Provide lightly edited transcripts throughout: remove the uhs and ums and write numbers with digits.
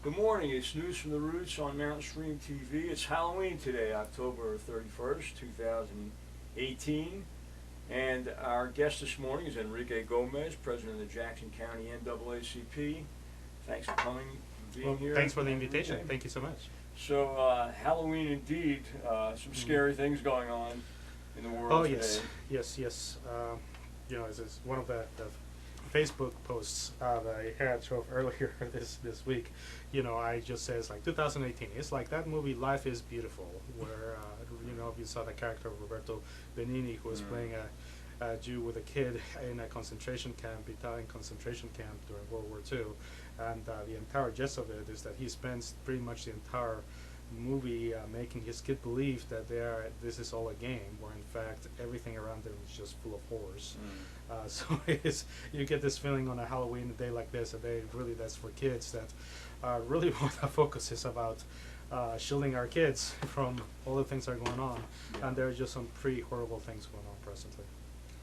Good morning. It's News from the Roots on Mountain Stream TV. It's Halloween today, October 31st, 2018. And our guest this morning is Enrique Gomez, president of the Jackson County NAACP. Thanks for coming and being here. Thanks for the invitation. Enrique. Thank you so much. So, Halloween indeed. Some scary things going on in the world Oh, today. yes. This is one of the Facebook posts that I had show earlier this week. I just says like 2018. It's like that movie Life is Beautiful, where you saw the character of Roberto Benigni, who was playing a Jew with a kid in a concentration camp, Italian concentration camp during World War II, and the entire gist of it is that he spends pretty much the entire movie making his kid believe that this is all a game, where in fact everything around them is just full of horrors. So you get this feeling on a Halloween day like this, a day really that's for kids, that really what the focus is about shielding our kids from all the things that are going on. Yeah. And there are just some pretty horrible things going on presently.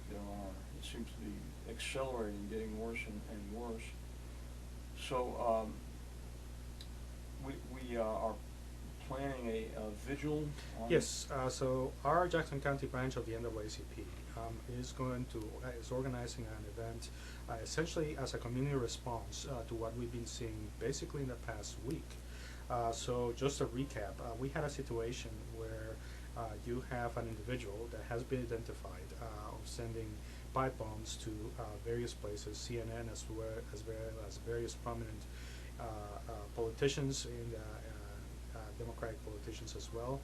There are. It seems to be accelerating, getting worse and worse. So we are planning a vigil on Yes, so our Jackson County branch of the NAACP is organizing an event essentially as a community response to what we've been seeing basically in the past week. So just a recap, we had a situation where you have an individual that has been identified of sending pipe bombs to various places, CNN as well as various prominent politicians in Democratic politicians as well.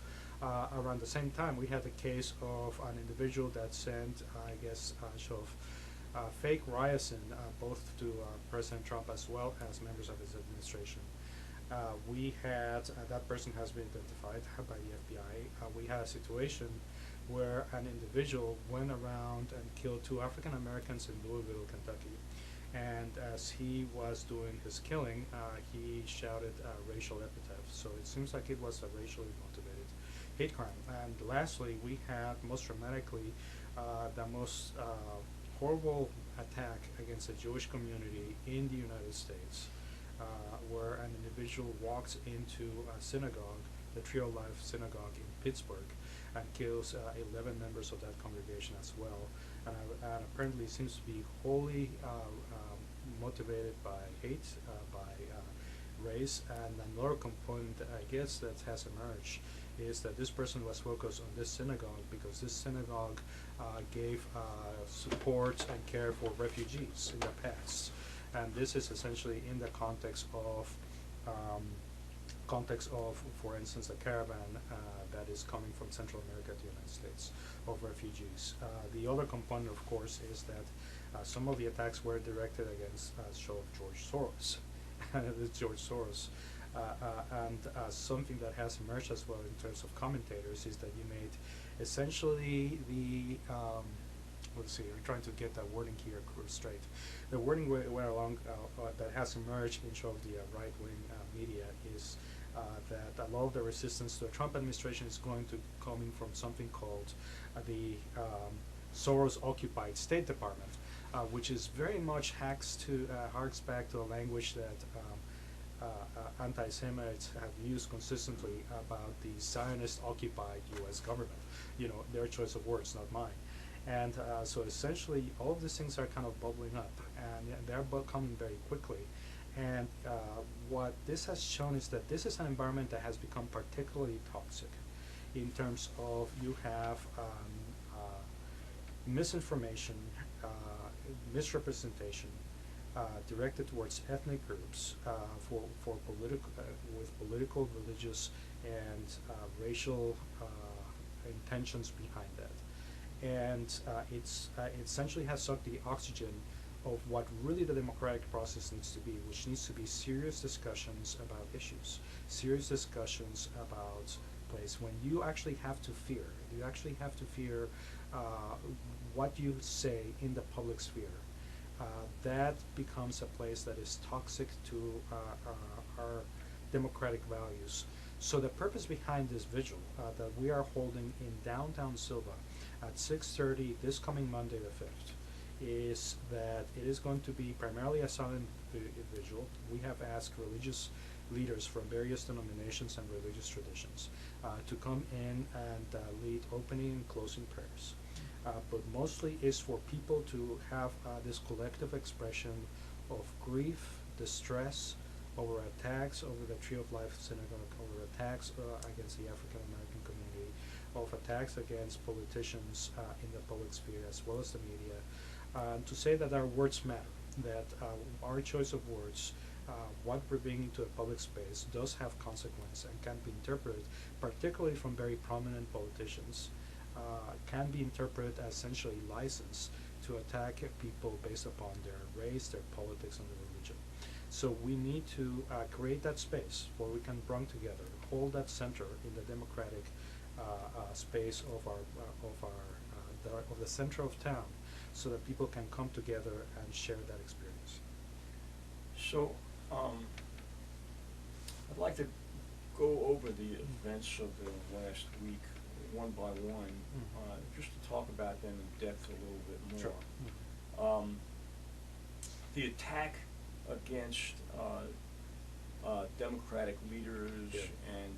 Around the same time, we had the case of an individual that sent, fake ricin both to President Trump as well as members of his administration. We had, that person has been identified by the FBI. We had a situation where an individual went around and killed 2 African Americans in Louisville, Kentucky. And as he was doing his killing, he shouted racial epithets. So it seems like it was a racially motivated hate crime. And lastly, we had, most dramatically, the most horrible attack against the Jewish community in the United States, where an individual walks into a synagogue, the Trio Life Synagogue in Pittsburgh, and kills 11 members of that congregation as well. And apparently seems to be wholly motivated by hate, by race. And another component, I guess, that has emerged is that this person was focused on this synagogue because this synagogue gave support and care for refugees in the past. And this is essentially in the context of, for instance, a caravan that is coming from Central America to the United States of refugees. The other component, of course, is that some of the attacks were directed against show of George Soros. This George Soros. And something that has emerged as well in terms of commentators is that you made essentially the let's see, I'm trying to get that wording here straight. The wording went along that has emerged in show of the right-wing media is that a lot of the resistance to the Trump administration is going to coming from something called the Soros-occupied State Department, which is very much harks back to a language that anti-Semites have used consistently about the Zionist-occupied U.S. government. Their choice of words, not mine. And so essentially, all of these things are kind of bubbling up, and they're coming very quickly. And what this has shown is that this is an environment that has become particularly toxic in terms of you have misinformation, misrepresentation directed towards ethnic groups for with political, religious, and racial intentions behind that. And it essentially has sucked the oxygen of what really the democratic process needs to be, which needs to be serious discussions about issues, serious discussions about place, when you actually have to fear. You actually have to fear what you say in the public sphere. That becomes a place that is toxic to our democratic values. So the purpose behind this vigil that we are holding in downtown Sylva at 6:30 this coming Monday the 5th is that it is going to be primarily a silent vigil. We have asked religious leaders from various denominations and religious traditions to come in and lead opening and closing prayers. But mostly is for people to have this collective expression of grief, distress over attacks over the Tree of Life Synagogue, over attacks against the African American community, of attacks against politicians in the public sphere as well as the media, to say that our words matter, that our choice of words, what we're bringing to a public space, does have consequence and can be interpreted, particularly from very prominent politicians, can be interpreted as essentially license to attack people based upon their race, their politics, and their religion. So we need to create that space where we can bring together, hold that center in the democratic space of the center of town, so that people can come together and share that experience. So, I'd like to go over the events of the last week one by one, just to talk about them in depth a little bit more. Sure. The attack against Democratic leaders and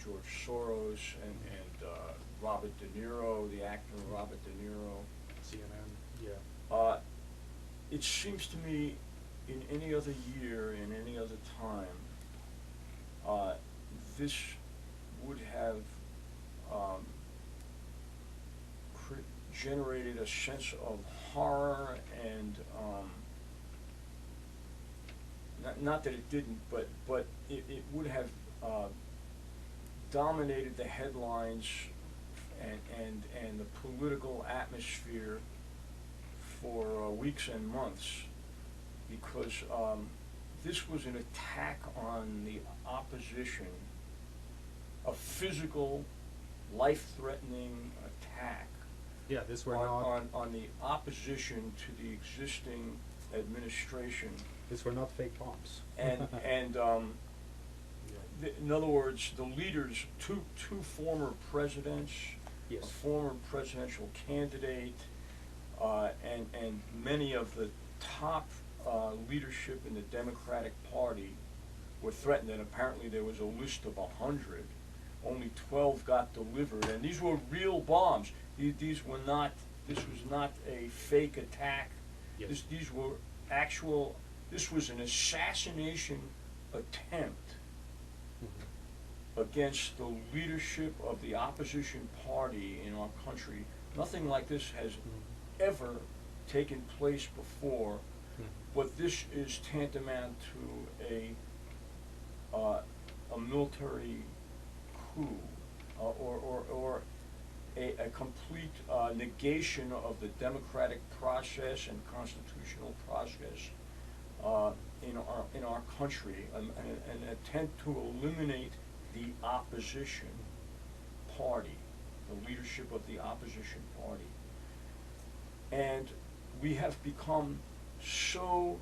George Soros and Robert De Niro, the actor Robert De Niro. CNN, yeah. It seems to me, in any other year, in any other time, this would have generated a sense of horror and not that it didn't, but it would have dominated the headlines and the political atmosphere for weeks and months, because this was an attack on the opposition, a physical, life-threatening attack. Yeah, this were not on the opposition to the existing administration. These were not fake bombs. And in other words, the leaders, two former presidents, Yes. a former presidential candidate, and many of the top leadership in the Democratic Party were threatened, and apparently there was a list of 100. Only 12 got delivered, and these were real bombs. These were not. This was not a fake attack. Yes. These were actual. This was an assassination attempt against the leadership of the opposition party in our country. Nothing like this has ever taken place before, but this is tantamount to a military coup, or a complete negation of the democratic process and constitutional process in our country, an attempt to eliminate the opposition party, the leadership of the opposition party. And we have become so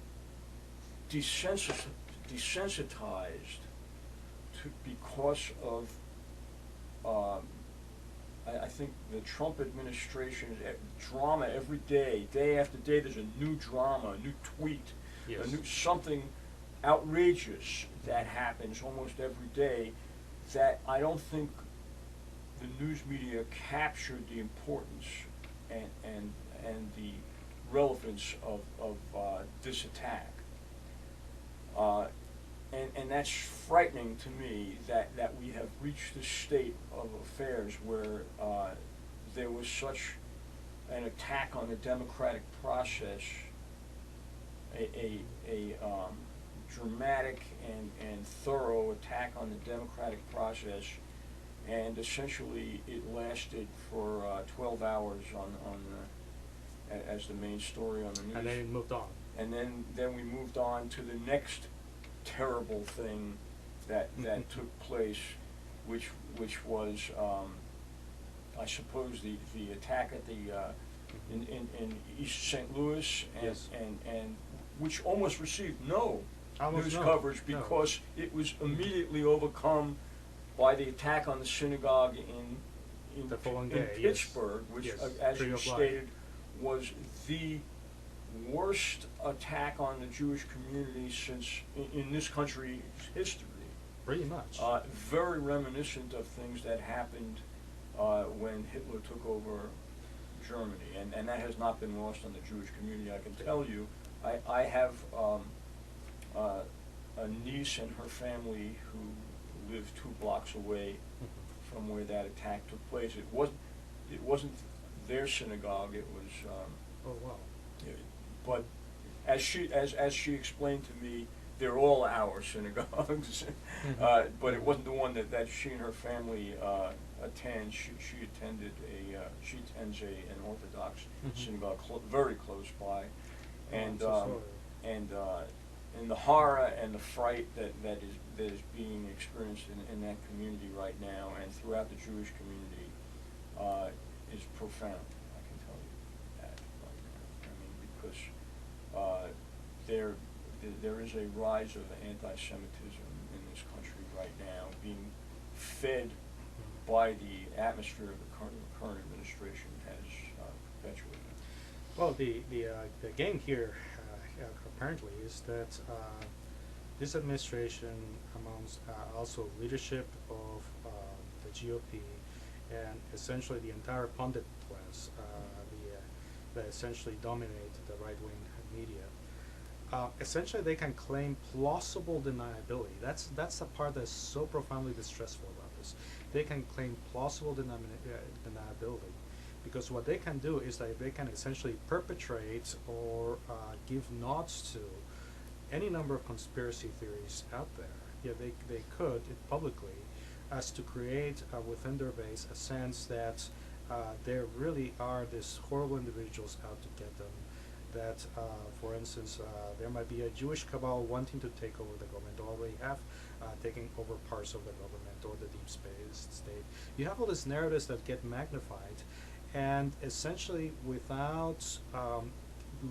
desensitized because of I think the Trump administration, drama every day, day after day, there's a new drama, a new tweet, Yes. something outrageous that happens almost every day, that I don't think the news media captured the importance and the relevance of this attack. And that's frightening to me, that we have reached this state of affairs where there was such an attack on the democratic process, a dramatic and thorough attack on the democratic process, and essentially it lasted for 12 hours as the main story on the news. And then it moved on. And then we moved on to the next terrible thing that took place, which was I suppose the attack at the in East St. Louis, Yes. and which almost received no news no, coverage, no. because it was immediately overcome by the attack on the synagogue in The following day, yes. Pittsburgh, which Yes, as Tree you of Life. stated was the worst attack on the Jewish community since in this country's history. Pretty much. Very reminiscent of things that happened when Hitler took over Germany, and that has not been lost on the Jewish community. I can tell you, I have a niece and her family who live 2 blocks away from where that attack took place. It wasn't their synagogue. It was. Oh wow. But as she explained to me, they're all our synagogues. But it wasn't the one that she and her family attend. She attends an Orthodox synagogue very close by, and the horror and the fright that is being experienced in that community right now and throughout the Jewish community is profound. I can tell you that right now. I mean, because there is a rise of anti-Semitism in this country right now, being fed by the atmosphere of the current administration has perpetuated. Well, the game here apparently is that this administration, amongst also leadership of the GOP and essentially the entire pundit class, that essentially dominate the right-wing media, essentially they can claim plausible deniability. That's the part that's so profoundly distressful about this. They can claim plausible deniability, because what they can do is that they can essentially perpetrate or give nods to any number of conspiracy theories out there. Yeah, they could publicly, as to create within their base a sense that there really are these horrible individuals out to get them. That, for instance, there might be a Jewish cabal wanting to take over the government, or already have taken over parts of the government or the deep space state. You have all these narratives that get magnified, and essentially without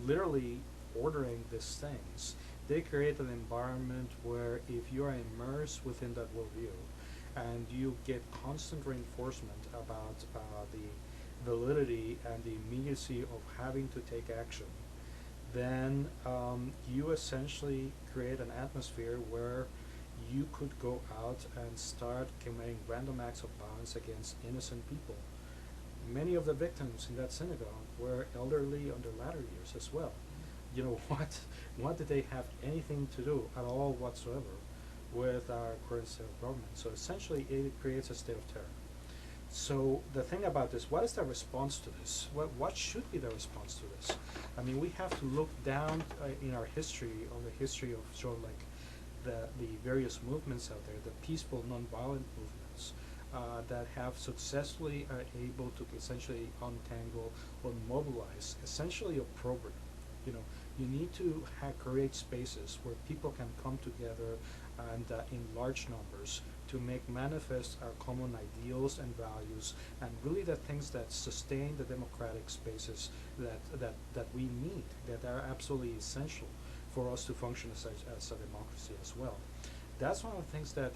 literally ordering these things, they create an environment where if you are immersed within that worldview and you get constant reinforcement about the validity and the immediacy of having to take action, then you essentially create an atmosphere where you could go out and start committing random acts of violence against innocent people. Many of the victims in that synagogue were elderly on their latter years as well. You know, what did they have anything to do at all whatsoever with our current state of government? So essentially it creates a state of terror. So the thing about this, what is the response to this? What should be the response to this? I mean, we have to look down in our history, on the history of sort of like the various movements out there, the peaceful, nonviolent movements that have successfully able to essentially untangle or mobilize essentially a program. You know, you need to create spaces where people can come together and in large numbers to make manifest our common ideals and values, and really the things that sustain the democratic spaces that we need, that are absolutely essential for us to function as a democracy as well. That's one of the things that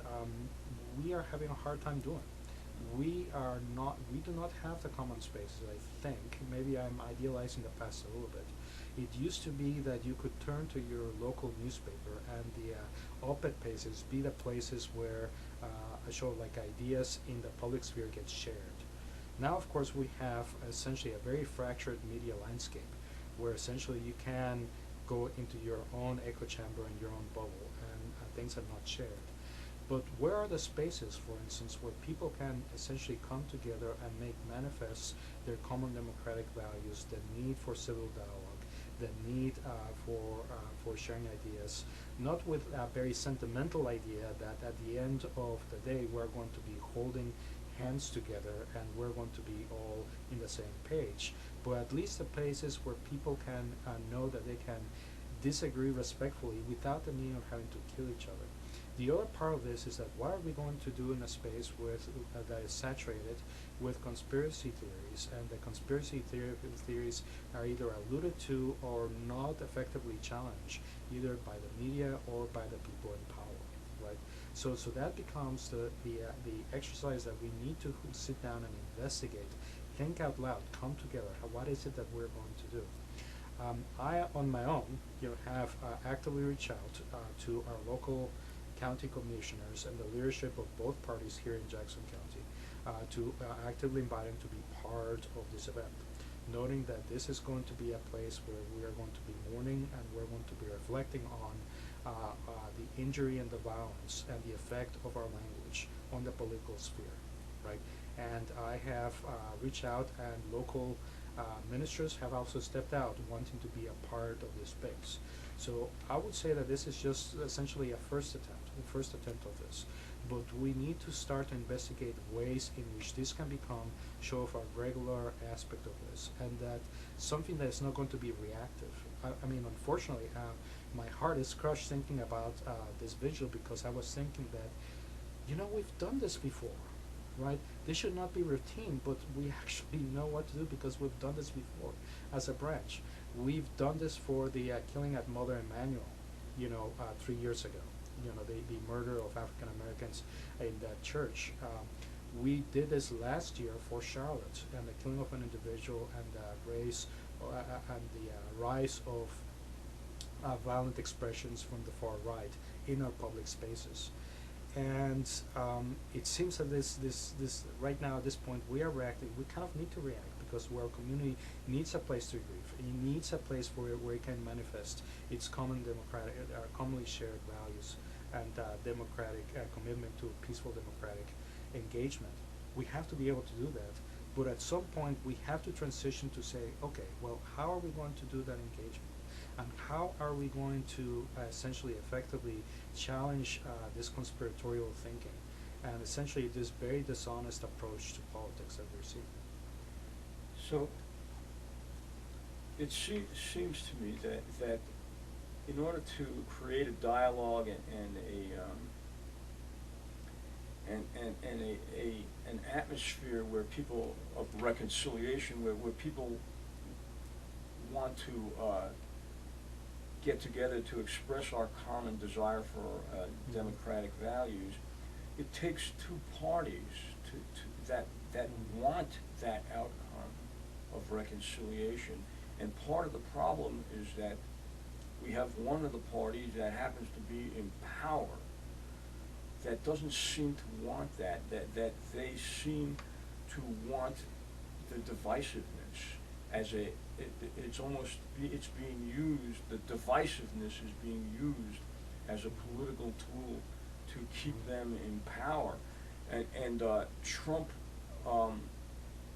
we are having a hard time doing. We do not have the common spaces, I think. Maybe I'm idealizing the past a little bit. It used to be that you could turn to your local newspaper and the op-ed pages be the places where like ideas in the public sphere get shared. Now, of course, we have essentially a very fractured media landscape where essentially you can go into your own echo chamber and your own bubble, and things are not shared. But where are the spaces, for instance, where people can essentially come together and make manifest their common democratic values, the need for civil dialogue, the need for sharing ideas, not with a very sentimental idea that at the end of the day we're going to be holding hands together and we're going to be all in the same page, but at least the places where people can know that they can disagree respectfully without the need of having to kill each other. The other part of this is that what are we going to do in a space that is saturated with conspiracy theories, and the conspiracy theories are either alluded to or not effectively challenged, either by the media or by the people in power, right? So that becomes the exercise that we need to sit down and investigate, think out loud, come together. What is it that we're going to do? I, on my own, have actively reached out to our local county commissioners and the leadership of both parties here in Jackson County to actively invite them to be part of this event, noting that this is going to be a place where we are going to be mourning and we're going to be reflecting on the injury and the violence and the effect of our language on the political sphere, right? And I have reached out, and local ministers have also stepped out wanting to be a part of this space. So I would say that this is just essentially a first attempt of this. But we need to start to investigate ways in which this can become show of a regular aspect of this, and that something that is not going to be reactive. I mean, unfortunately, my heart is crushed thinking about this vigil, because I was thinking that, we've done this before, right? This should not be routine, but we actually know what to do because we've done this before as a branch. We've done this for the killing at Mother Emanuel, 3 years ago. The murder of African Americans in that church. We did this last year for Charlotte and the killing of an individual and the rise of violent expressions from the far right in our public spaces. And it seems that this right now at this point we are reacting. We kind of need to react because our community needs a place to grieve. It needs a place where it can manifest its commonly shared values and democratic commitment to peaceful democratic engagement. We have to be able to do that, but at some point we have to transition to say, okay, well, how are we going to do that engagement? And how are we going to essentially effectively challenge this conspiratorial thinking and essentially this very dishonest approach to politics that we're seeing? So it seems to me that in order to create a dialogue and an atmosphere where people of reconciliation, where people want to get together to express our common desire for democratic values, it takes two parties that want that outcome of reconciliation. And part of the problem is that we have one of the parties that happens to be in power that doesn't seem to want that they seem to want the divisiveness as it's being used, the divisiveness is being used as a political tool to keep them in power. And Trump,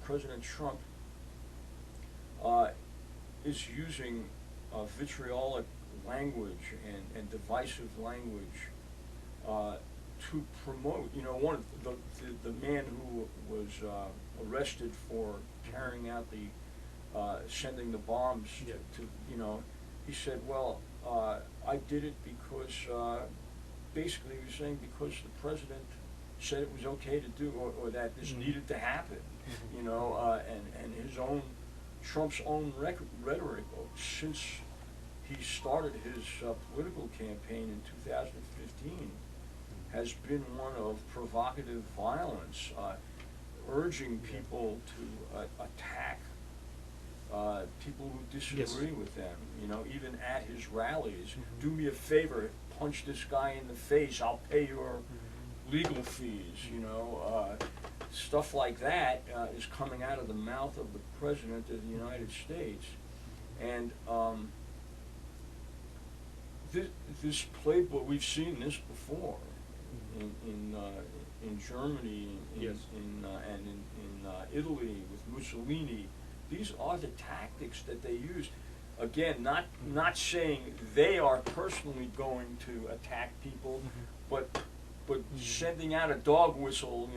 President Trump, is using vitriolic language and divisive language to promote. One of the man who was arrested for carrying out the sending the bombs to he said, well, I did it because basically he was saying because the president said it was okay to do, or that this needed to happen, and his own, Trump's own rhetoric since he started his political campaign in 2015 has been one of provocative violence, urging people to attack people who disagree with them, even at his rallies. Do me a favor, punch this guy in the face, I'll pay your legal fees, stuff like that is coming out of the mouth of the President of the United States. And this playbook, we've seen this before in Germany, and in Italy with Mussolini. These are the tactics that they use. Again, not saying they are personally going to attack people, but sending out a dog whistle,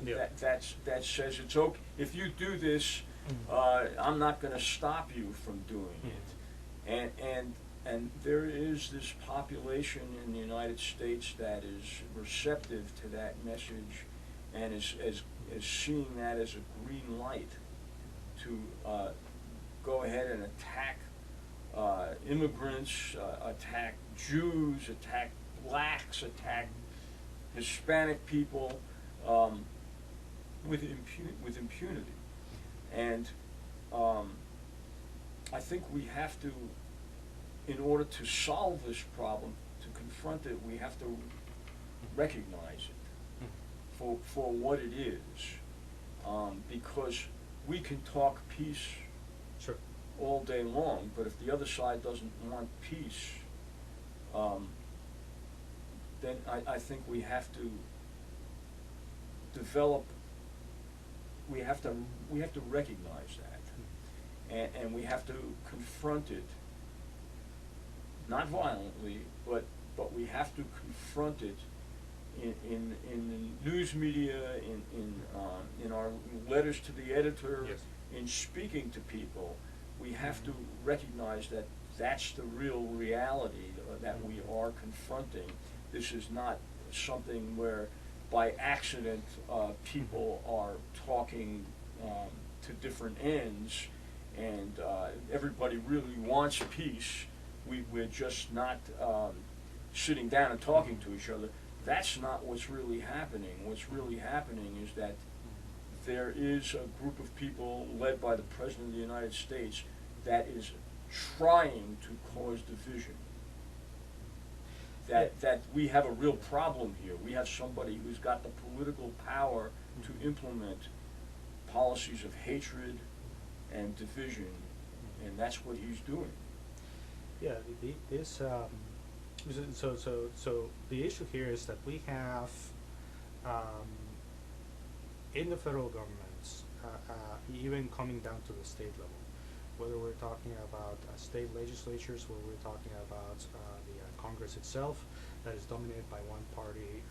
that says it's okay if you do this. I'm not going to stop you from doing it. And there is this population in the United States that is receptive to that message and is seeing that as a green light to go ahead and attack immigrants, attack Jews, attack blacks, attack Hispanic people with impunity. And I think we have to, in order to solve this problem, to confront it, we have to recognize it for what it is. Because we can talk peace Sure. all day long, but if the other side doesn't want peace, then I think we have to develop, we have to recognize that, and we have to confront it, not violently, but we have to confront it in the news media, in our letters to the editor, Yes. in speaking to people. We have to recognize that that's the real reality that we are confronting. This is not something where by accident people are talking to different ends, and everybody really wants peace. We're just not sitting down and talking to each other. That's not what's really happening. What's really happening is that there is a group of people led by the President of the United States that is trying to cause division. That we have a real problem here. We have somebody who's got the political power to implement policies of hatred and division, and that's what he's doing. Yeah, so the issue here is that we have in the federal government, even coming down to the state level, whether we're talking about state legislatures, whether we're talking about the Congress itself, that is dominated by one party,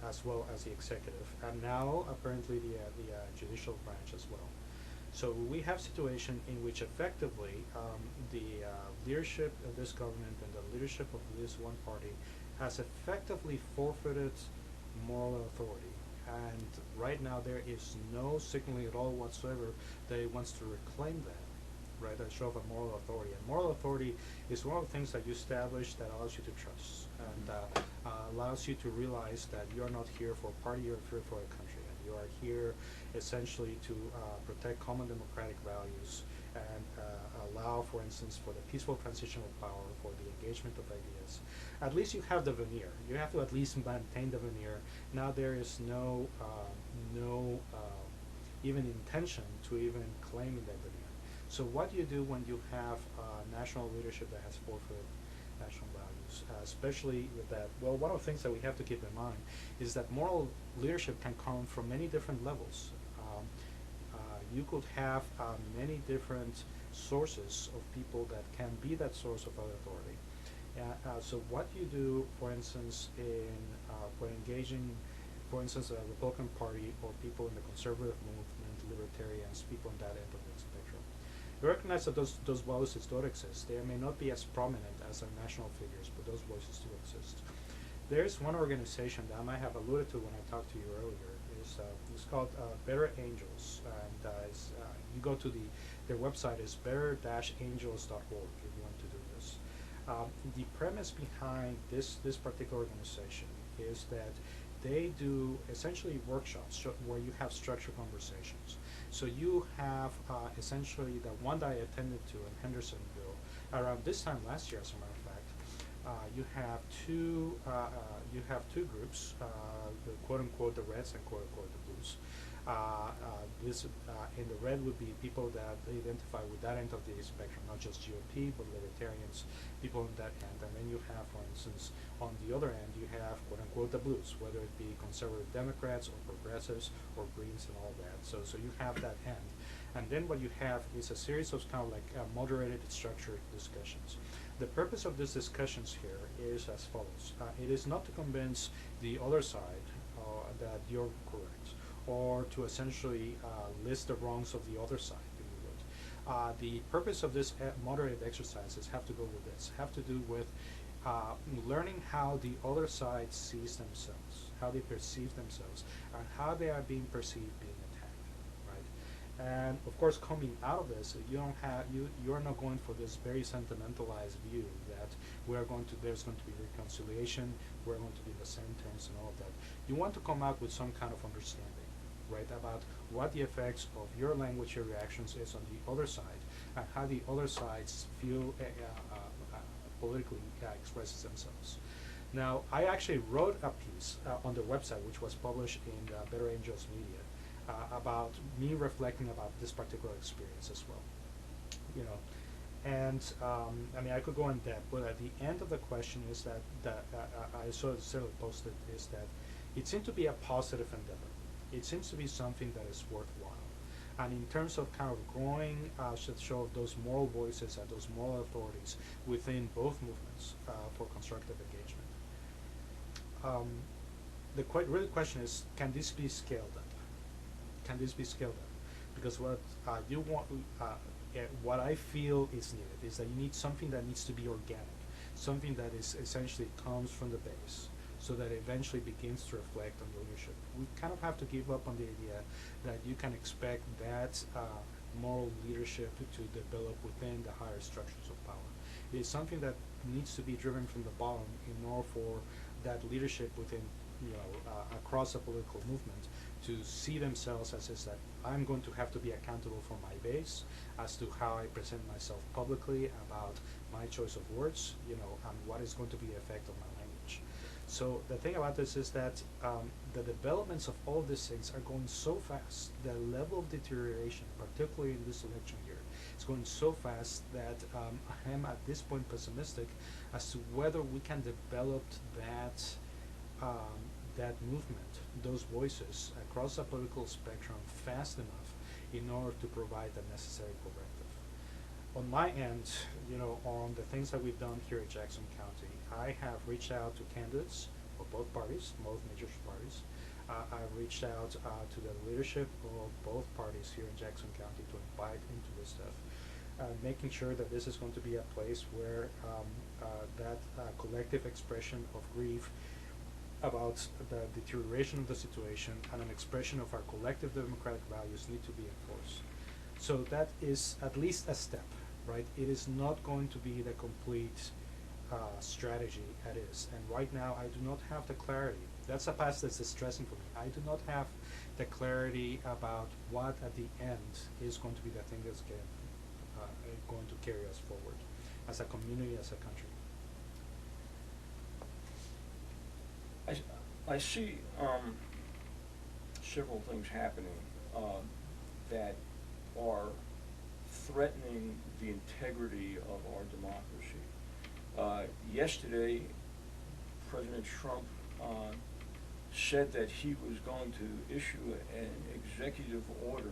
as well as the executive, and now apparently the judicial branch as well. So we have a situation in which effectively the leadership of this government and the leadership of this one party has effectively forfeited moral authority. And right now there is no signaling at all whatsoever that it wants to reclaim that, right? That show of a moral authority. And moral authority is one of the things that you establish that allows you to trust and allows you to realize that you are not here for a party, you're here for a country. And you are here essentially to protect common democratic values and allow, for instance, for the peaceful transition of power, for the engagement of ideas. At least you have the veneer. You have to at least maintain the veneer. Now there is no even intention to even claim that veneer. So what do you do when you have national leadership that has forfeited national values, especially with that? Well, one of the things that we have to keep in mind is that moral leadership can come from many different levels. You could have many different sources of people that can be that source of authority. So what you do, for instance, for engaging, for instance, a Republican Party or people in the conservative movement, libertarians, people on that end of the spectrum, you recognize that those voices do exist. They may not be as prominent as our national figures, but those voices do exist. There's one organization that I might have alluded to when I talked to you earlier. It's called Better Angels, and you go to their website is better-angels.org if you want to do this. The premise behind this particular organization is that they do essentially workshops where you have structured conversations. So you have essentially the one that I attended to in Hendersonville around this time last year, as a matter of fact. You have two groups, the quote unquote the Reds and quote unquote the Blues. In the red would be people that identify with that end of the spectrum, not just GOP, but libertarians, people on that end. And then you have, for instance, on the other end, you have quote unquote the Blues, whether it be conservative Democrats or progressives or Greens and all that. So you have that end. And then what you have is a series of kind of like moderated, structured discussions. The purpose of these discussions here is as follows. It is not to convince the other side that you're correct, or to essentially list the wrongs of the other side, if you would. The purpose of this moderated exercises have to go with this, have to do with learning how the other side sees themselves, how they perceive themselves, and how they are being perceived being attacked, right? And of course, coming out of this, you're not going for this very sentimentalized view that there's going to be reconciliation, we're going to be in the same terms and all of that. You want to come out with some kind of understanding, right, about what the effects of your language, your reactions is on the other side, and how the other sides feel politically expresses themselves. Now, I actually wrote a piece on the website, which was published in Better Angels Media, about me reflecting about this particular experience as well. You know, and I mean, I could go in depth, but at the end of the question is that I sort of posted is that it seemed to be a positive endeavor. It seems to be something that is worthwhile. And in terms of kind of growing, should show those moral voices and those moral authorities within both movements for constructive engagement. The real question is, can this be scaled up? Can this be scaled up? Because what you want, what I feel is needed is that you need something that needs to be organic, something that is essentially comes from the base, so that it eventually begins to reflect on the leadership. We kind of have to give up on the idea that you can expect that moral leadership to develop within the higher structures of power. It is something that needs to be driven from the bottom in order for that leadership within, across a political movement to see themselves as is that I'm going to have to be accountable for my base as to how I present myself publicly about my choice of words, and what is going to be the effect of my language. So the thing about this is that the developments of all these things are going so fast. The level of deterioration, particularly in this election year, is going so fast that I am at this point pessimistic as to whether we can develop that movement, those voices across the political spectrum fast enough in order to provide the necessary corrective. On my end, on the things that we've done here at Jackson County, I have reached out to candidates for both parties, both major parties. I've reached out to the leadership of both parties here in Jackson County to invite into this stuff, making sure that this is going to be a place where that collective expression of grief about the deterioration of the situation and an expression of our collective democratic values need to be enforced. So that is at least a step, right? It is not going to be the complete strategy it is. And right now I do not have the clarity. That's a path that's distressing for me. I do not have the clarity about what at the end is going to be the thing that's going to carry us forward as a community, as a country. I see several things happening that are threatening the integrity of our democracy. Yesterday, President Trump said that he was going to issue an executive order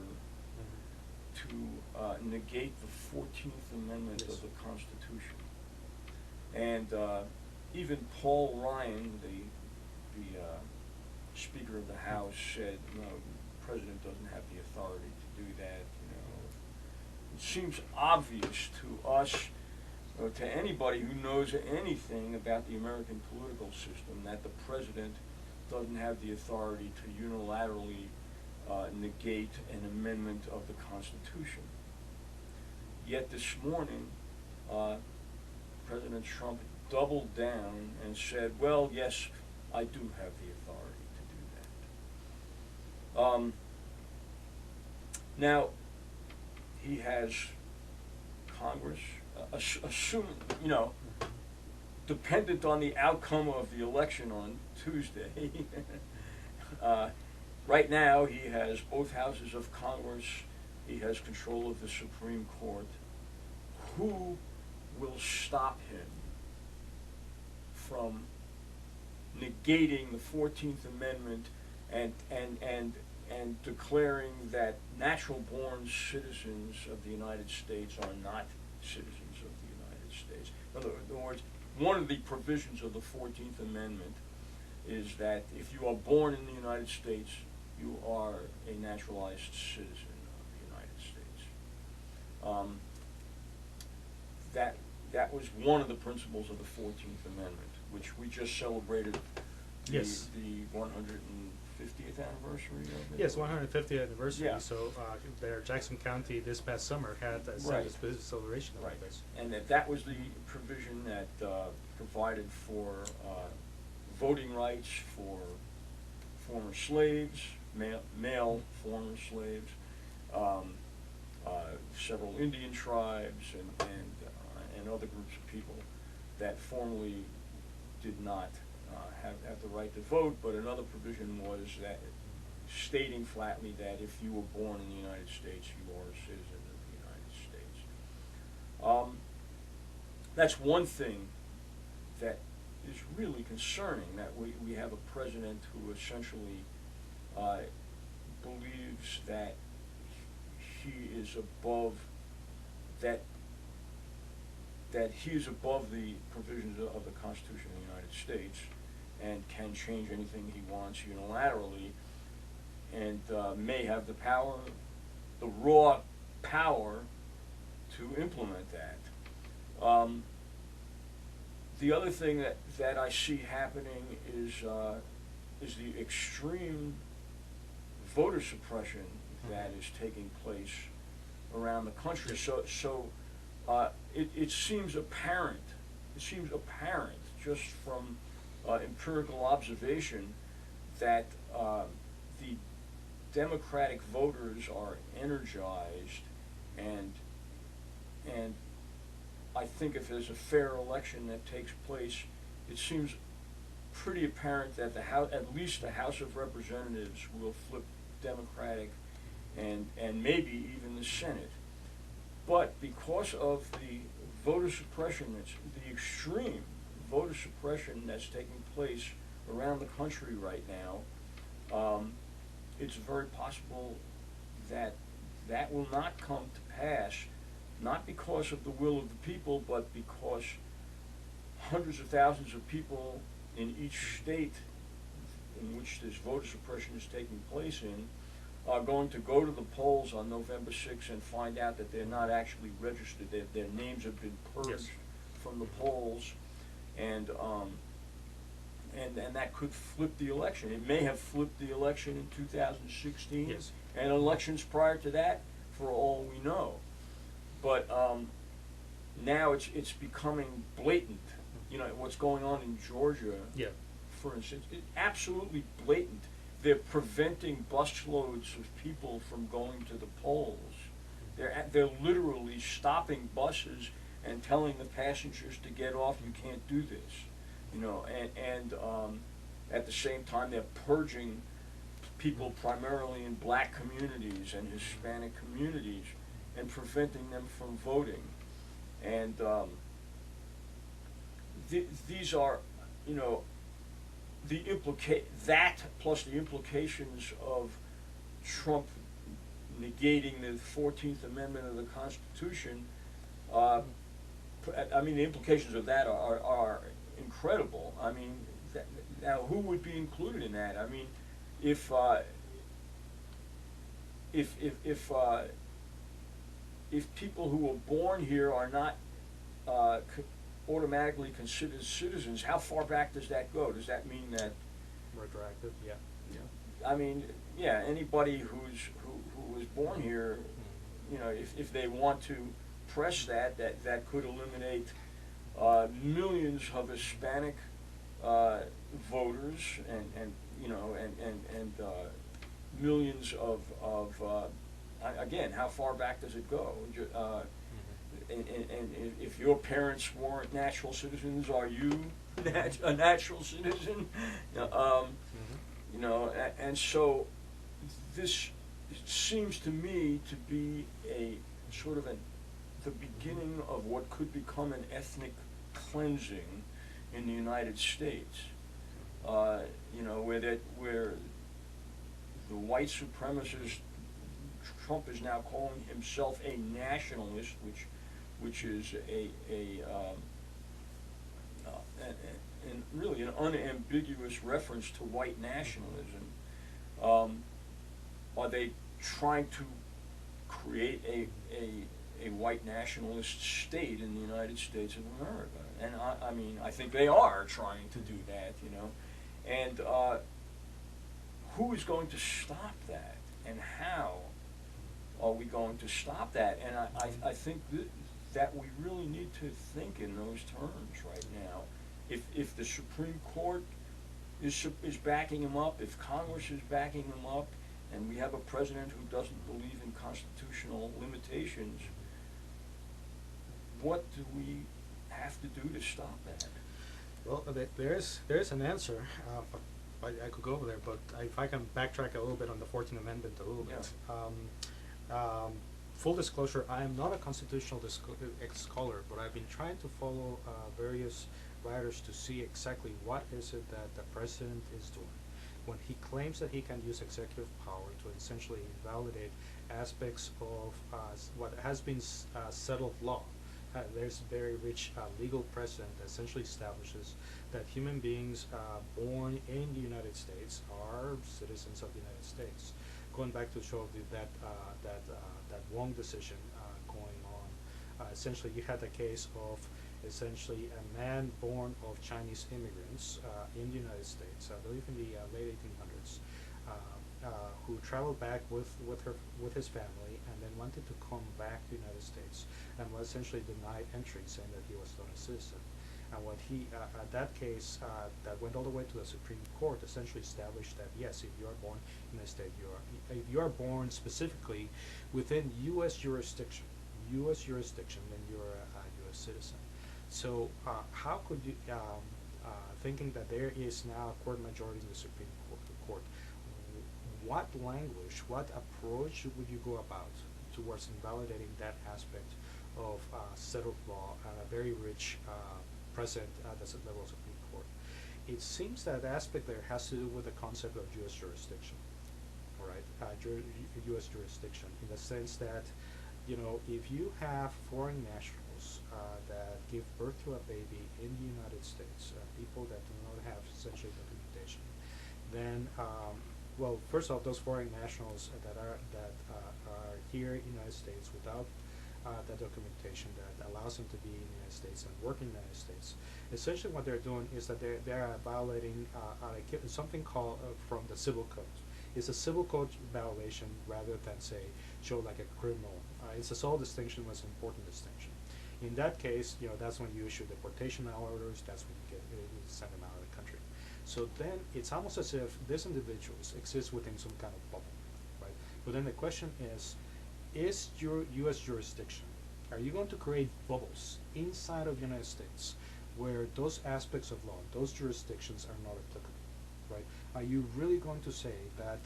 to negate the 14th Amendment of the Constitution. And even Paul Ryan, the Speaker of the House, said, no, the President doesn't have the authority to do that. It seems obvious to us, or to anybody who knows anything about the American political system, that the President doesn't have the authority to unilaterally negate an amendment of the Constitution. Yet this morning, President Trump doubled down and said, well, yes, I do have the authority to do that. Now, he has Congress, assuming, dependent on the outcome of the election on Tuesday. Right now, he has both houses of Congress. He has control of the Supreme Court. Who will stop him from negating the 14th Amendment and declaring that natural-born citizens of the United States are not citizens of the United States? In other words, one of the provisions of the 14th Amendment is that if you are born in the United States, you are a naturalized citizen of the United States. That was one of the principles of the 14th Amendment, which we just celebrated the 150th anniversary of it. Yes, 150th anniversary. Yeah. So there, Jackson County this past summer had a business celebration of this. And that was the provision that provided for voting rights for former slaves, male former slaves, several Indian tribes and other groups of people that formerly did not have the right to vote, but another provision was that stating flatly that if you were born in the United States, you are a citizen of the United States. That's one thing that is really concerning, that we have a president who essentially believes that he is above that he is above the provisions of the Constitution of the United States and can change anything he wants unilaterally, and may have the power, the raw power, to implement that. The other thing that I see happening is the extreme voter suppression that is taking place around the country. So it seems apparent. It seems apparent just from empirical observation that the Democratic voters are energized, and I think if there's a fair election that takes place, it seems pretty apparent that at least the House of Representatives will flip Democratic, and maybe even the Senate. But because of the voter suppression, the extreme voter suppression that's taking place around the country right now, it's very possible that that will not come to pass, not because of the will of the people, but because hundreds of thousands of people in each state in which this voter suppression is taking place in are going to go to the polls on November 6th and find out that they're not actually registered, their names have been purged from the polls, and that could flip the election. It may have flipped the election in 2016, Yes. and elections prior to that, for all we know. But now it's becoming blatant. You know, what's going on in Georgia, for instance, it's absolutely blatant. They're preventing busloads of people from going to the polls. They're literally stopping buses and telling the passengers to get off. You can't do this, you know. And at the same time, they're purging people primarily in black communities and Hispanic communities and preventing them from voting. And these are, you know, that plus the implications of Trump negating the 14th Amendment of the Constitution. I mean, the implications of that are incredible. I mean, now who would be included in that? I mean, if people who were born here are not automatically considered citizens, how far back does that go? Does that mean that Retroactive, yeah. I mean, yeah, anybody who was born here, you know, if they want to press that could eliminate millions of Hispanic voters and you know and millions of again, how far back does it go? And if your parents weren't natural citizens, are you a natural citizen? You know, and so this seems to me to be a sort of the beginning of what could become an ethnic cleansing in the United States. You know, where the white supremacist Trump is now calling himself a nationalist, which is and really an unambiguous reference to white nationalism. Are they trying to create a white nationalist state in the United States of America? And I mean, I think they are trying to do that, you know. And who is going to stop that? And how are we going to stop that? And I think that we really need to think in those terms right now. If the Supreme Court is backing him up, if Congress is backing him up, and we have a president who doesn't believe in constitutional limitations, what do we have to do to stop that? Well, there's an answer. But I could go over there, but if I can backtrack a little bit on the 14th Amendment a little bit. Full disclosure, I am not a constitutional scholar, but I've been trying to follow various writers to see exactly what is it that the president is doing when he claims that he can use executive power to essentially invalidate aspects of what has been settled law. There's very rich legal precedent that essentially establishes that human beings born in the United States are citizens of the United States. Going back to show that Wong decision going on, essentially you had a case of essentially a man born of Chinese immigrants in the United States, I believe in the late 1800s, who traveled back with his family and then wanted to come back to the United States and was essentially denied entry, saying that he was not a citizen. And what that case that went all the way to the Supreme Court essentially established that yes, if you are born in the state, if you are born specifically within U.S. jurisdiction, then you're a U.S. citizen. So how could you, thinking that there is now a court majority in the Supreme Court, what language, what approach would you go about towards invalidating that aspect of settled law and a very rich precedent at the level of Supreme Court? It seems that aspect there has to do with the concept of U.S. jurisdiction, all right? U.S. jurisdiction, in the sense that, you know, if you have foreign nationals that give birth to a baby in the United States, people that do not have essentially documentation, then well, first off, those foreign nationals that are here in the United States without that documentation that allows them to be in the United States and work in the United States, essentially what they're doing is that they're violating something called from the civil code. It's a civil code violation rather than say show like a criminal. It's a sole distinction, was an important distinction. In that case, you know, that's when you issue deportation orders. That's when you send them out of the country. So then it's almost as if these individuals exist within some kind of bubble, right? But then the question is your U.S. jurisdiction, are you going to create bubbles inside of the United States where those aspects of law, those jurisdictions are not applicable, right? Are you really going to say that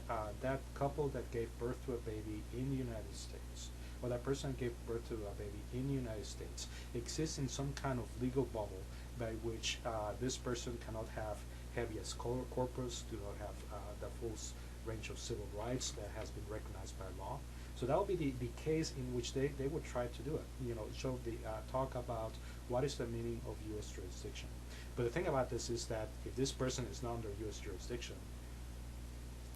that couple that gave birth to a baby in the United States, or that person that gave birth to a baby in the United States, exists in some kind of legal bubble by which this person cannot have habeas corpus, do not have the full range of civil rights that has been recognized by law? So that would be the case in which they would try to do it. You know, show the talk about what is the meaning of U.S. jurisdiction. But the thing about this is that if this person is not under U.S. jurisdiction,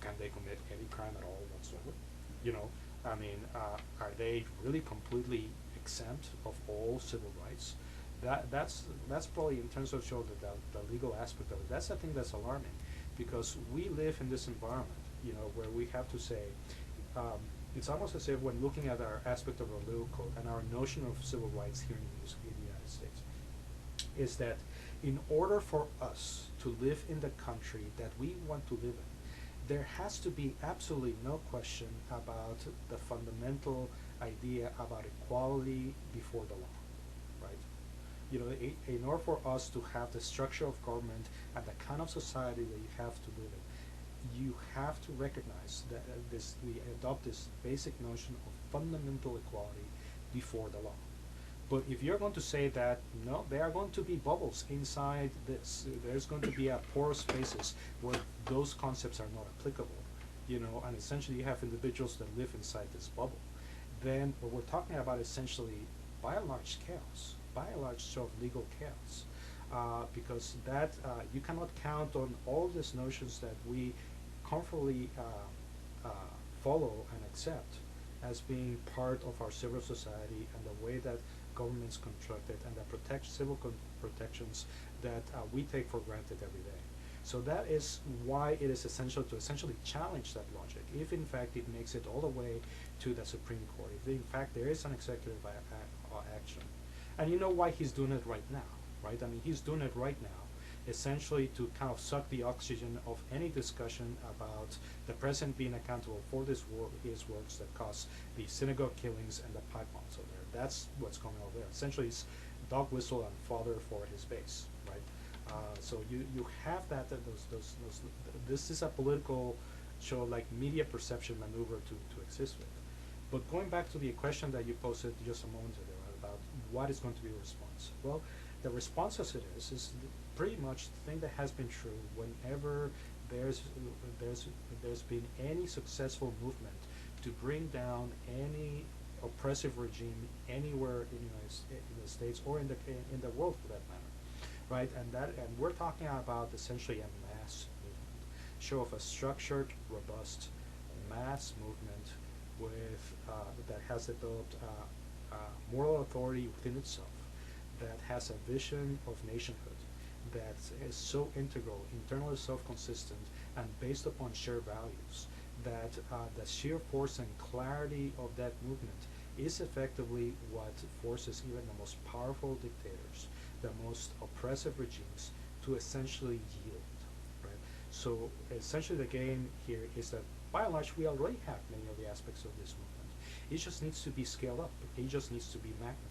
can they commit any crime at all whatsoever? You know, I mean, are they really completely exempt of all civil rights? That's probably, in terms of show the legal aspect of it, that's the thing that's alarming, because we live in this environment, you know, where we have to say, it's almost as if when looking at our aspect of our legal code and our notion of civil rights here in the United States, is that in order for us to live in the country that we want to live in, there has to be absolutely no question about the fundamental idea about equality before the law, right? You know, in order for us to have the structure of government and the kind of society that you have to live in, you have to recognize that we adopt this basic notion of fundamental equality before the law. But if you're going to say that, no, there are going to be bubbles inside this, there's going to be porous spaces where those concepts are not applicable, you know, and essentially you have individuals that live inside this bubble, then what we're talking about essentially by and large chaos, by and large sort of legal chaos. Because that you cannot count on all these notions that we comfortably follow and accept as being part of our civil society and the way that government's constructed and the civil protections that we take for granted every day. So that is why it is essential to essentially challenge that logic, if in fact it makes it all the way to the Supreme Court, if in fact there is an executive action. And you know why he's doing it right now, right? I mean, he's doing it right now essentially to kind of suck the oxygen of any discussion about the president being accountable for his works that caused the synagogue killings and the pipe bombs over there. That's what's going on there. Essentially, it's dog whistle and fodder for his base, right? So you have that this is a political show like media perception maneuver to exist with. But going back to the question that you posed just a moment ago about what is going to be the response. Well, the response as it is pretty much the thing that has been true whenever there's been any successful movement to bring down any oppressive regime anywhere in the States or in the world for that matter, right? And we're talking about essentially a mass movement, show of a structured, robust mass movement with that has developed moral authority within itself, that has a vision of nationhood, that is so integral, internally self-consistent, and based upon shared values, that the sheer force and clarity of that movement is effectively what forces even the most powerful dictators, the most oppressive regimes, to essentially yield, right? So essentially the game here is that by and large we already have many of the aspects of this movement. It just needs to be scaled up. It just needs to be magnified.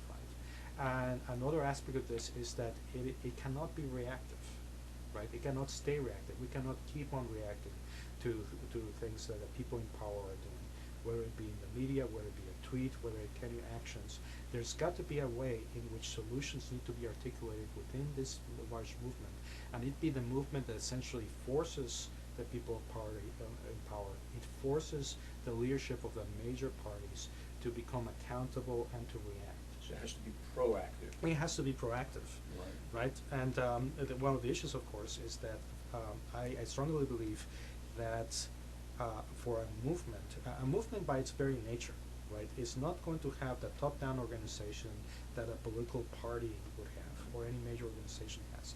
And another aspect of this is that it cannot be reactive, right? It cannot stay reactive. We cannot keep on reacting to things that the people in power are doing, whether it be in the media, whether it be a tweet, whether it can be actions. There's got to be a way in which solutions need to be articulated within this large movement, and it be the movement that essentially forces the people in power. It forces the leadership of the major parties to become accountable and to react. So it has to be proactive. It has to be proactive, right? And one of the issues, of course, is that I strongly believe that for a movement by its very nature, right, is not going to have the top-down organization that a political party would have, or any major organization has.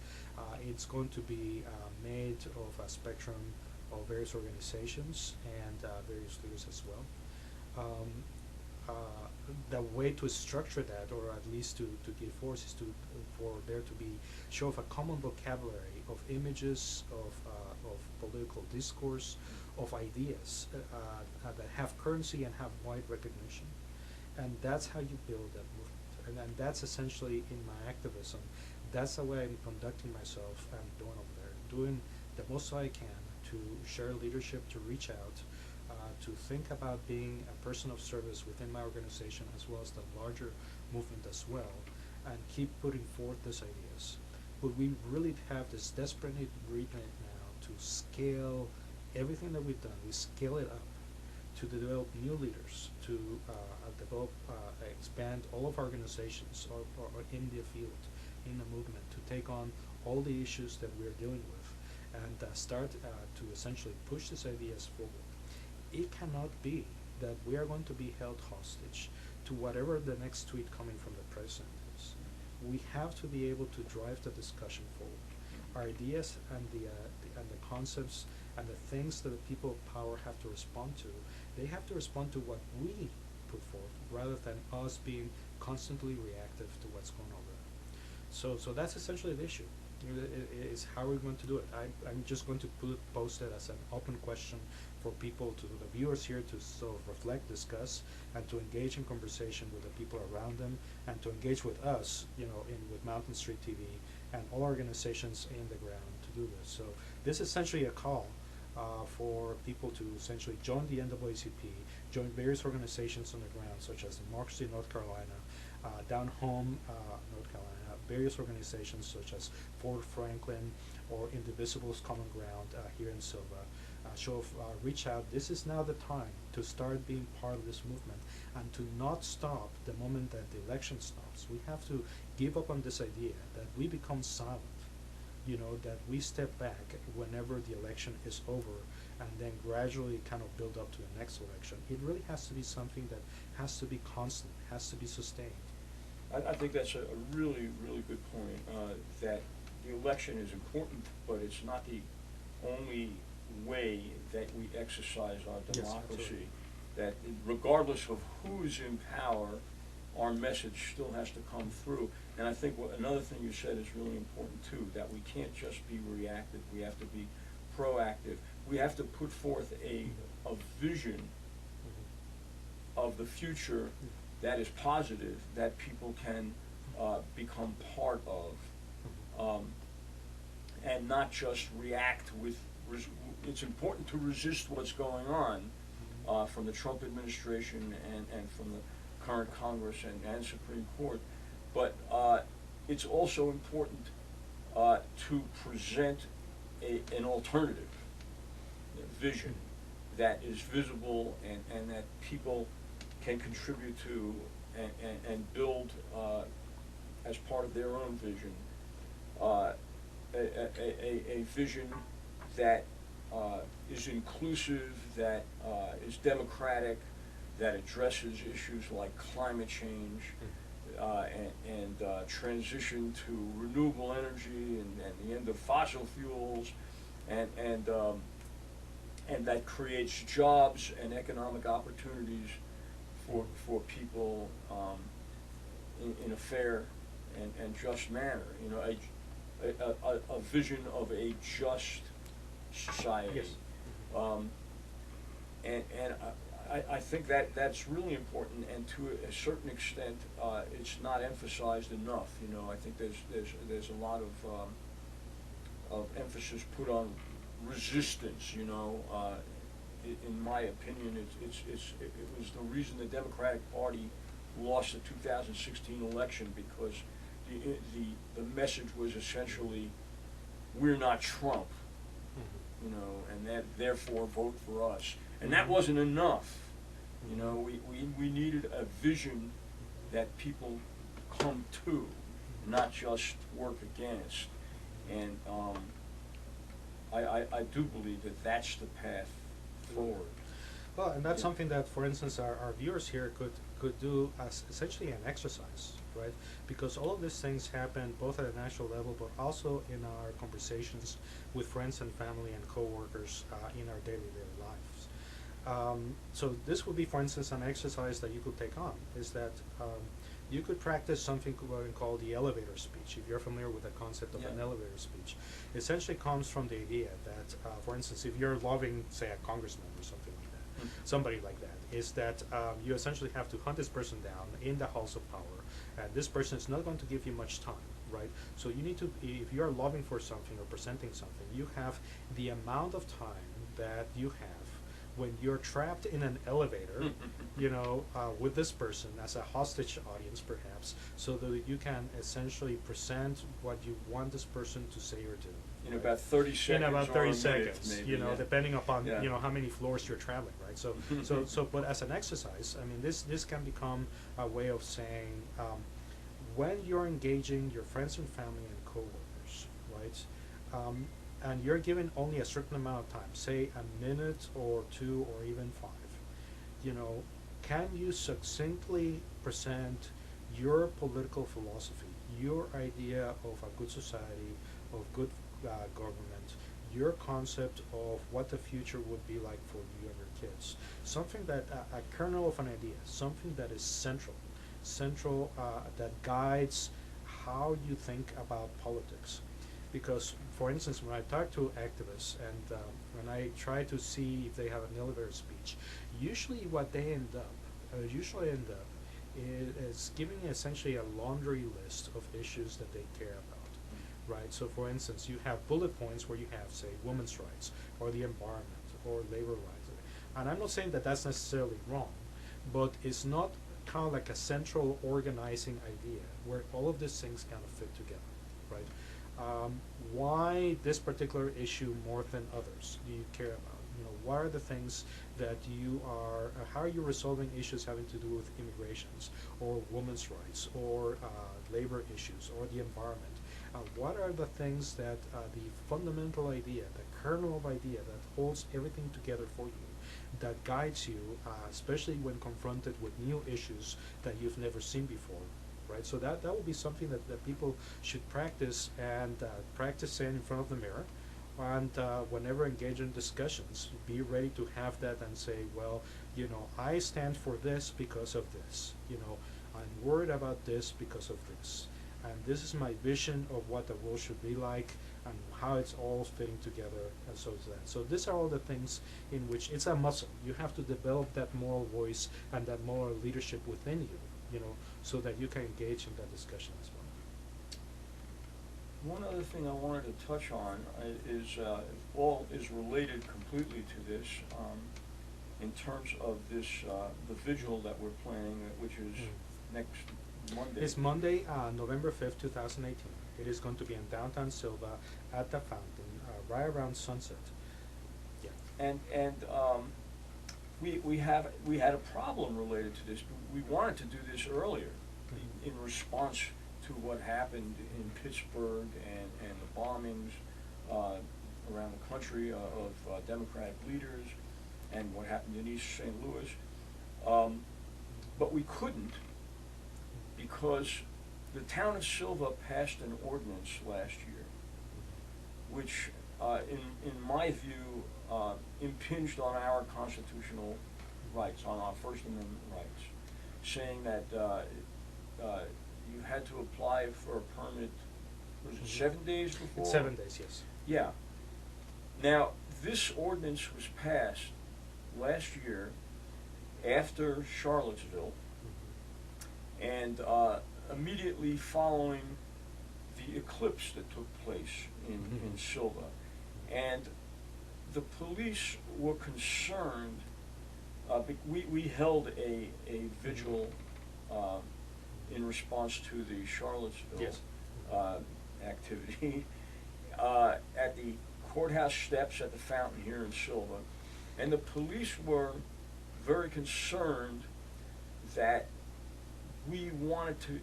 It's going to be made of a spectrum of various organizations and various leaders as well. The way to structure that, or at least to give force, is for there to be show of a common vocabulary of images, of political discourse, of ideas that have currency and have wide recognition. And that's how you build that movement. And that's essentially in my activism. That's the way I'm conducting myself and doing over there, doing the most I can to share leadership, to reach out, to think about being a person of service within my organization as well as the larger movement as well, and keep putting forth these ideas. But we really have this desperate need now to scale everything that we've done. We scale it up to develop new leaders, to expand all of our organizations or in the field, in the movement, to take on all the issues that we're dealing with, and start to essentially push these ideas forward. It cannot be that we are going to be held hostage to whatever the next tweet coming from the president is. We have to be able to drive the discussion forward. Our ideas and the concepts and the things that the people of power have to respond to, they have to respond to what we put forth rather than us being constantly reactive to what's going on there. So that's essentially the issue. Is how we're going to do it. I'm just going to post it as an open question for people, to the viewers here, to sort of reflect, discuss, and to engage in conversation with the people around them, and to engage with us, with Mountain Street TV and all organizations in the ground to do this. So this is essentially a call for people to essentially join the NAACP, join various organizations on the ground, such as Democracy North Carolina, Down Home North Carolina, various organizations such as Fort Franklin or Indivisible's Common Ground here in Sylva. Reach out. This is now the time to start being part of this movement and to not stop the moment that the election stops. We have to give up on this idea that we become silent, that we step back whenever the election is over and then gradually kind of build up to the next election. It really has to be something that has to be constant, has to be sustained. I think that's a really, really good point, that the election is important, but it's not the only way that we exercise our democracy. Yes, that regardless of who's in power, our message still has to come through. And I think another thing you said is really important too, that we can't just be reactive, we have to be proactive. We have to put forth a vision of the future that is positive, that people can become part of, and not just react with, it's important to resist what's going on from the Trump administration and from the current Congress and Supreme Court, but it's also important to present an alternative vision that is visible and that people can contribute to and build as part of their own vision, a vision that is inclusive, that is democratic, that addresses issues like climate change and transition to renewable energy and the end of fossil fuels, and that creates jobs and economic opportunities for people in a fair and just manner. You know, a vision of a just society. Yes. And I think that's really important, and to a certain extent, it's not emphasized enough. You know, I think there's a lot of emphasis put on resistance. You know, in my opinion, it was the reason the Democratic Party lost the 2016 election, because the message was essentially, we're not Trump, you know, and that therefore vote for us. And that wasn't enough. You know, we needed a vision that people come to, not just work against. And I do believe that that's the path forward. Well, and that's Yeah. something that, for instance, our viewers here could do as essentially an exercise, right? Because all of these things happen both at a national level, but also in our conversations with friends and family and coworkers in our daily lives. So this would be, for instance, an exercise that you could take on, is that you could practice something called the elevator speech. If you're familiar with the concept of an Yeah. elevator speech, it essentially comes from the idea that, for instance, if you're loving, say, a congressman or something like that, somebody like that, is that you essentially have to hunt this person down in the halls of power, and this person is not going to give you much time, right? So you need to, if you are lobbying for something or presenting something, you have the amount of time that you have when you're trapped in an elevator, you know, with this person as a hostage audience perhaps, so that you can essentially present what you want this person to say or do. In about 30 seconds. In about or 30 a minute, seconds, maybe, you know, yeah. depending upon, Yeah. you know, how many floors you're traveling, right? So, but as an exercise, I mean, this can become a way of saying, when you're engaging your friends and family and coworkers, right? And you're given only a certain amount of time, say a minute or two or even 5, you know, can you succinctly present your political philosophy, your idea of a good society, of good government, your concept of what the future would be like for you and your kids, something that a kernel of an idea, something that is central, that guides how you think about politics. Because, for instance, when I talk to activists and when I try to see if they have an elevator speech, usually what they end up is giving essentially a laundry list of issues that they care about, right? So, for instance, you have bullet points where you have, say, women's rights or the environment or labor rights. And I'm not saying that that's necessarily wrong, but it's not kind of like a central organizing idea where all of these things kind of fit together, right? Why this particular issue more than others do you care about? You know, what are the things that you are, how are you resolving issues having to do with immigrations or women's rights or labor issues or the environment? What are the things that the fundamental idea, the kernel of idea that holds everything together for you, that guides you, especially when confronted with new issues that you've never seen before? Right, so that will be something that people should practice and practice saying in front of the mirror, and whenever engaged in discussions, be ready to have that and say, well, you know, I stand for this because of this. You know, I'm worried about this because of this. And this is my vision of what the world should be like and how it's all fitting together and so is that. So these are all the things in which it's a muscle. You have to develop that moral voice and that moral leadership within you, so that you can engage in that discussion as well. One other thing I wanted to touch on is all is related completely to this in terms of this the vigil that we're planning, which is next Monday. It's Monday, November 5th, 2018. It is going to be in downtown Sylva at the fountain, right around sunset. Yeah. And we had a problem related to this. We wanted to do this earlier in response to what happened in Pittsburgh and the bombings around the country of Democratic leaders and what happened in East St. Louis. But we couldn't because the town of Sylva passed an ordinance last year, which in my view impinged on our constitutional rights, on our First Amendment rights, saying that you had to apply for a permit, was it 7 days before? It's 7 days, yes. Yeah. Now, this ordinance was passed last year after Charlottesville and immediately following the eclipse that took place in Sylva. And the police were concerned, we held a vigil in response to the Charlottesville Yes. Activity at the courthouse steps at the fountain here in Sylva. And the police were very concerned that we wanted to,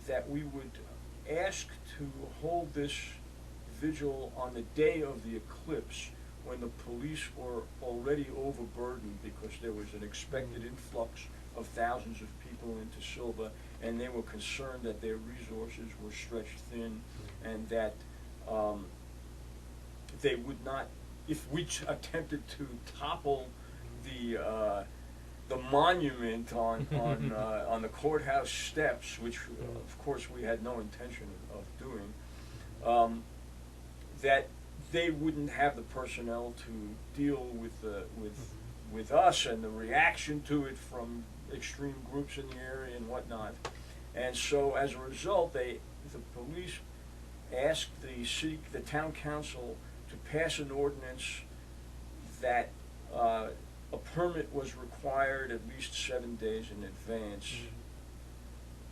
that we would ask to hold this vigil on the day of the eclipse when the police were already overburdened because there was an expected influx of thousands of people into Sylva, and they were concerned that their resources were stretched thin and that they would not, if we attempted to topple the monument on the courthouse steps, which of course we had no intention of doing, that they wouldn't have the personnel to deal with us and the reaction to it from extreme groups in the area and whatnot. And so as a result, the police asked the town council to pass an ordinance that a permit was required at least 7 days in advance,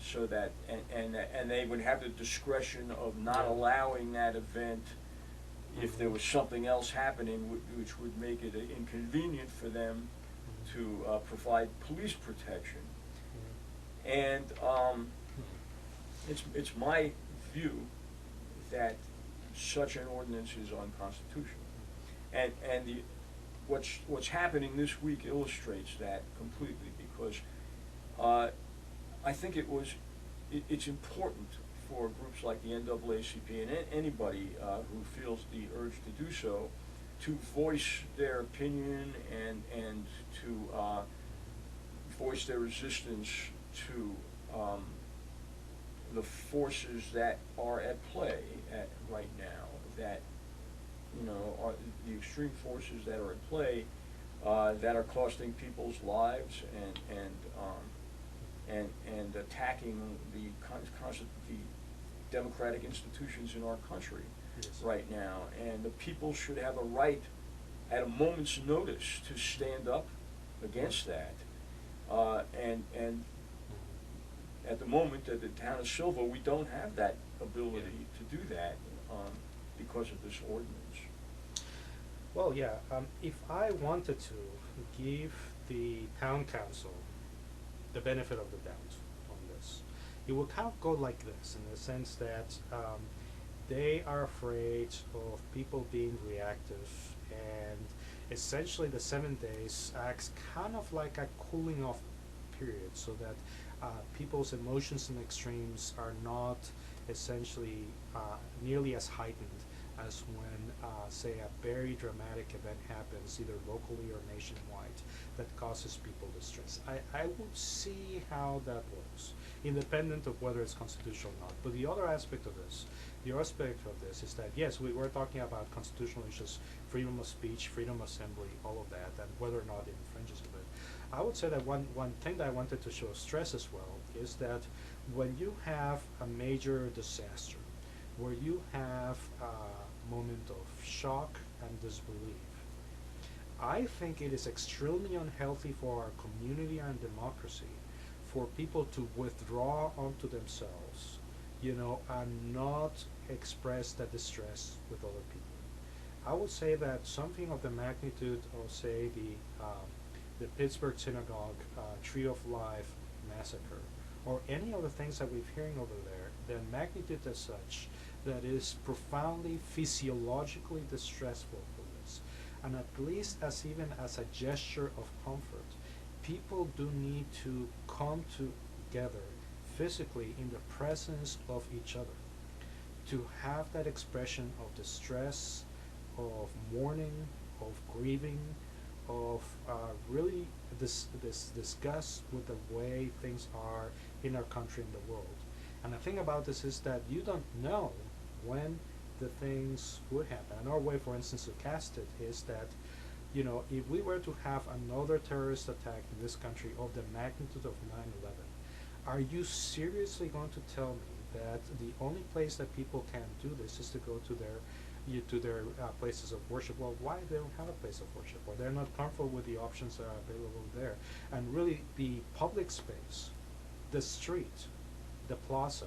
so that and they would have the discretion of not allowing that event if there was something else happening which would make it inconvenient for them to provide police protection. And it's my view that such an ordinance is unconstitutional. And what's happening this week illustrates that completely, because I think it's important for groups like the NAACP and anybody who feels the urge to do so to voice their opinion and to voice their resistance to the forces that are at play right now, that are the extreme forces that are at play that are costing people's lives and attacking the democratic institutions in our country right now. And the people should have a right at a moment's notice to stand up against that. And at the moment at the town of Sylva, we don't have that ability to do that because of this ordinance. Well, yeah, if I wanted to give the town council the benefit of the doubt on this, it would kind of go like this, in the sense that they are afraid of people being reactive, and essentially the 7 days acts kind of like a cooling off period, so that people's emotions and extremes are not essentially nearly as heightened as when, say, a very dramatic event happens, either locally or nationwide, that causes people distress. I would see how that works, independent of whether it's constitutional or not. But the other aspect of this, is that yes, we were talking about constitutional issues, freedom of speech, freedom of assembly, all of that, and whether or not it infringes of it. I would say that one thing that I wanted to show stress as well is that when you have a major disaster, where you have a moment of shock and disbelief, I think it is extremely unhealthy for our community and democracy for people to withdraw onto themselves, and not express that distress with other people. I would say that something of the magnitude of, say, the Pittsburgh Synagogue Tree of Life massacre, or any of the things that we're hearing over there, the magnitude as such, that is profoundly physiologically distressful for this. And at least even as a gesture of comfort, people do need to come together physically in the presence of each other to have that expression of distress, of mourning, of grieving, of really this disgust with the way things are in our country and the world. And the thing about this is that you don't know when the things would happen. Another way, for instance, to cast it is that, if we were to have another terrorist attack in this country of the magnitude of 9/11, are you seriously going to tell me that the only place that people can do this is to go to their places of worship? Well, why they don't have a place of worship, or they're not comfortable with the options that are available there? And really, the public space, the street, the plaza,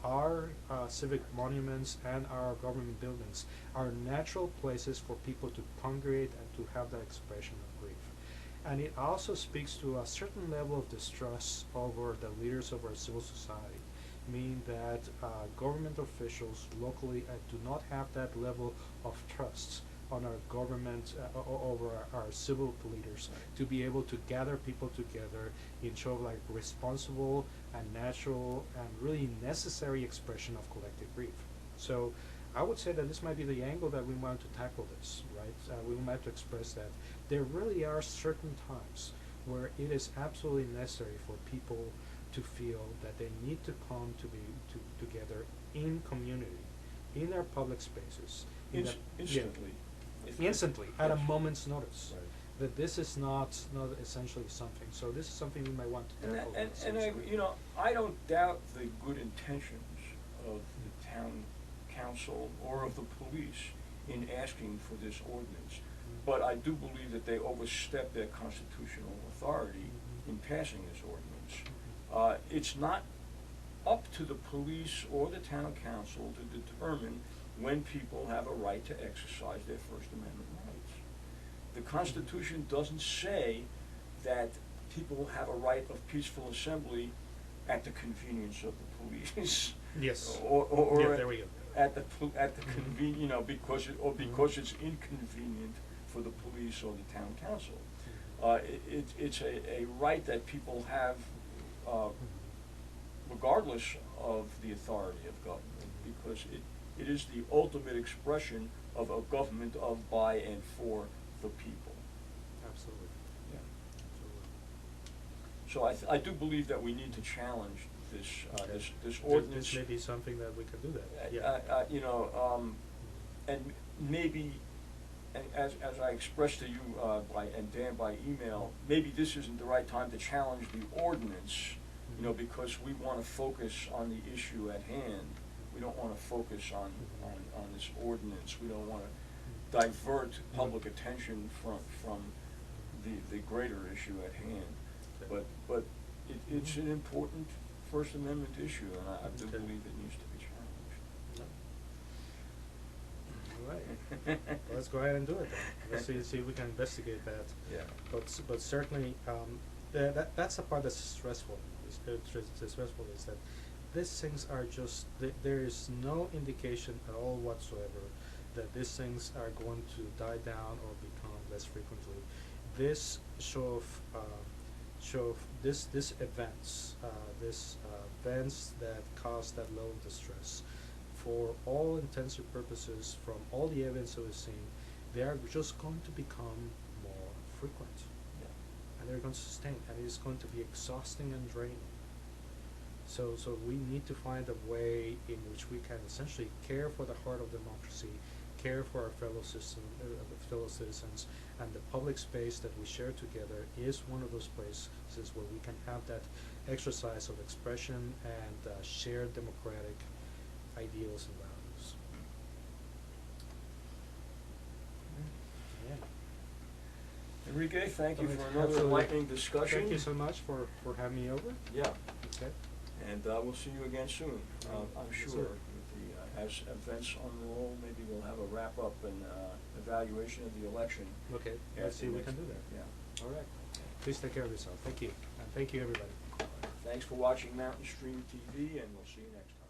our civic monuments and our government buildings are natural places for people to congregate and to have that expression of grief. And it also speaks to a certain level of distrust over the leaders of our civil society, meaning that government officials locally do not have that level of trust on our government, over our civil leaders, to be able to gather people together in sort of like responsible and natural and really necessary expression of collective grief. So I would say that this might be the angle that we want to tackle this, right? We might to express that there really are certain times where it is absolutely necessary for people to feel that they need to come together in community, in their public spaces. Instantly. Instantly, at a Yes. moment's notice. Right. That this is not essentially something. So this is something we might want to And, tackle. I don't doubt the good intentions of the town council or of the police in asking for this ordinance, but I do believe that they overstep their constitutional authority in passing this ordinance. It's not up to the police or the town council to determine when people have a right to exercise their First Amendment rights. The Constitution doesn't say that people have a right of peaceful assembly at the convenience of the police. Yes. Or Yeah, there we go. at the because it's inconvenient for the police or the town council. It's a right that people have, regardless of the authority of government, because it is the ultimate expression of a government of, by, and for the people. Absolutely. Yeah. Absolutely. So I do believe that we need to challenge this this ordinance. This may be something that we could do that. Yeah. And maybe, and as I expressed to you and Dan by email, maybe this isn't the right time to challenge the ordinance, because we want to focus on the issue at hand. We don't want to focus on this ordinance. We don't want to divert public attention from the greater issue at hand. But it's an important First Amendment issue, and I do believe it needs to be challenged. All right. Well, let's go ahead and do it then. Let's see if we can investigate that. Yeah. But certainly, that's the part that's stressful. Stressful is that these things are just, there is no indication at all whatsoever that these things are going to die down or become less frequently. This events that cause that level of distress for all intents and purposes, from all the evidence that we've seen, they are just going to become more frequent. Yeah. And they're going to sustain, and it's going to be exhausting and draining. So we need to find a way in which we can essentially care for the heart of democracy, care for our fellow citizens, and the public space that we share together is one of those places where we can have that exercise of expression and shared democratic ideals and values. Yeah. Enrique, thank you Alright, for another absolutely. enlightening discussion. Thank you so much for having me over. Yeah, Okay. and we'll see you again soon, I'm Yes, sure. sir. With the, as events unroll, maybe we'll have a wrap-up and evaluation of the election. Okay. Let's see if we can do that. Yeah, all right. Please take care of yourself. Thank you. And thank you, everybody. Thanks for watching Mountain Stream TV, and we'll see you next time.